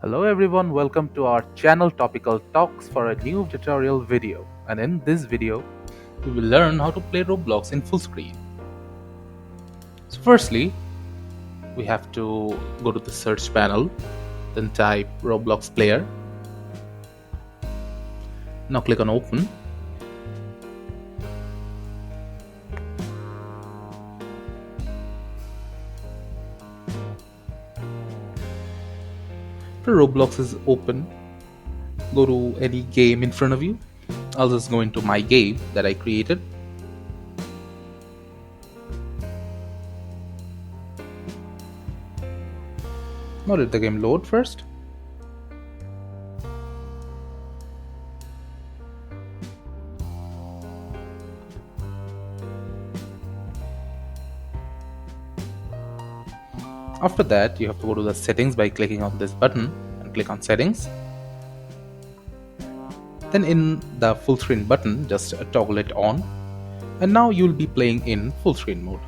Hello everyone, welcome to our channel Topical Talks for a new tutorial video. And in this video, we will learn how to play Roblox in full screen. So firstly, we have to go to the search panel, then type Roblox player. Now click on open. After Roblox is open, go to any game in front of you. I'll just go into my game that I created. Now let the game load first. After that, you have to go to the settings by clicking on this button and click on settings. Then in the full screen button, just toggle it on. And now you'll be playing in full screen mode.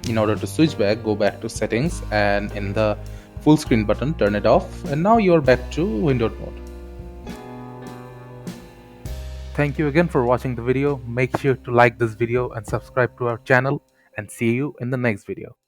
In order to switch back, go back to settings and in the full screen button, turn it off. And now you're back to windowed mode. Thank you again for watching the video. Make sure to like this video and subscribe to our channel and see you in the next video.